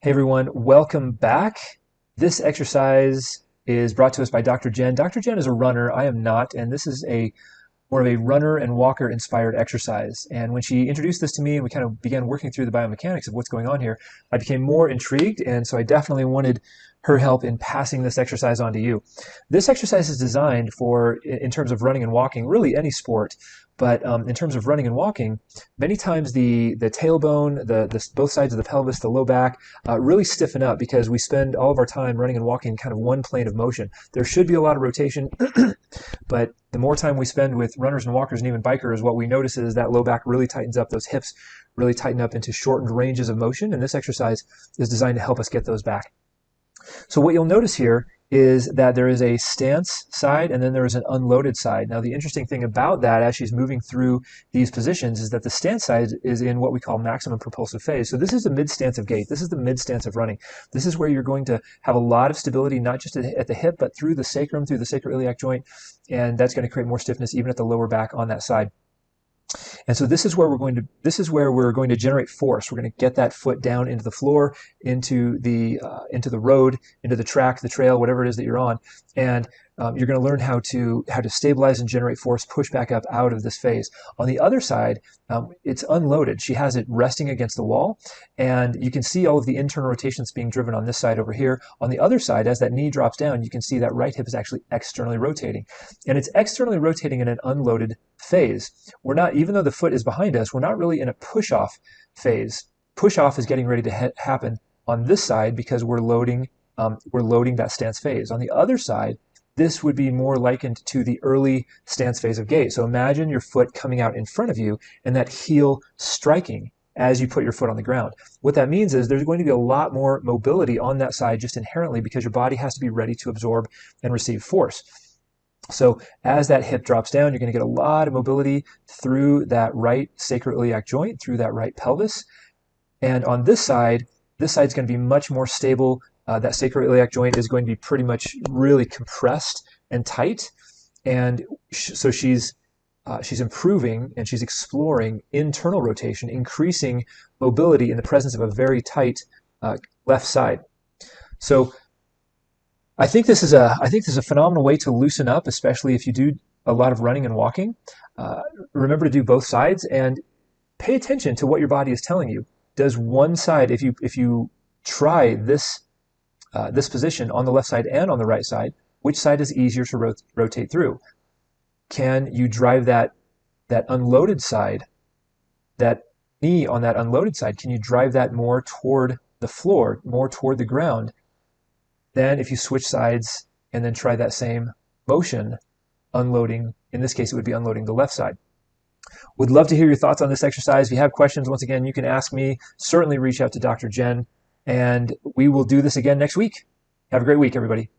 Hey everyone, welcome back. This exercise is brought to us by Dr. Jen. Dr. Jen is a runner. I am not, and this is more of a runner and walker inspired exercise. And when she introduced this to me and we kind of began working through the biomechanics of what's going on here, I became more intrigued, and so I definitely wanted her help in passing this exercise on to you. This exercise is designed for, in terms of running and walking, really any sport, but in terms of running and walking, many times the tailbone, both sides of the pelvis, the low back, really stiffen up because we spend all of our time running and walking in kind of one plane of motion. There should be a lot of rotation, but the more time we spend with runners and walkers and even bikers, what we notice is that low back really tightens up, those hips really tighten up into shortened ranges of motion, and this exercise is designed to help us get those back. So what you'll notice here is that there is a stance side and then there is an unloaded side. Now the interesting thing about that as she's moving through these positions is that the stance side is in what we call maximum propulsive phase. So this is the mid stance of gait. This is the mid stance of running. This is where you're going to have a lot of stability, not just at the hip, but through the sacrum, through the sacro-iliac joint, and that's going to create more stiffness even at the lower back on that side. And so this is where we're going to generate force. We're going to get that foot down into the floor, into the road, into the track, the trail, whatever it is that you're on, and you're going to learn how to stabilize and generate force, push back up out of this phase. On the other side, it's unloaded. She has it resting against the wall, and you can see all of the internal rotations being driven on this side over here. On the other side, as that knee drops down, you can see that right hip is actually externally rotating, and it's externally rotating in an unloaded phase. We're not, even though the foot is behind us, we're not really in a push-off phase. Push-off is getting ready to happen on this side because we're loading that stance phase. On the other side, this would be more likened to the early stance phase of gait. So imagine your foot coming out in front of you and that heel striking as you put your foot on the ground. What that means is there's going to be a lot more mobility on that side just inherently because your body has to be ready to absorb and receive force. So as that hip drops down, you're going to get a lot of mobility through that right sacro-iliac joint, through that right pelvis. And on this side's going to be much more stable. That sacro-iliac joint is going to be pretty much really compressed and tight. And so she's improving and she's exploring internal rotation, increasing mobility in the presence of a very tight left side. So I think this is a phenomenal way to loosen up, especially if you do a lot of running and walking. Remember to do both sides and pay attention to what your body is telling you. Does one side, if you try this position on the left side and on the right side, which side is easier to rotate through? Can you drive that unloaded side, that knee on that unloaded side, can you drive that more toward the floor, more toward the ground? Then if you switch sides and then try that same motion, unloading, in this case it would be unloading the left side. Would love to hear your thoughts on this exercise. If you have questions, once again, you can ask me. Certainly reach out to Dr. Jen, and we will do this again next week. Have a great week, everybody.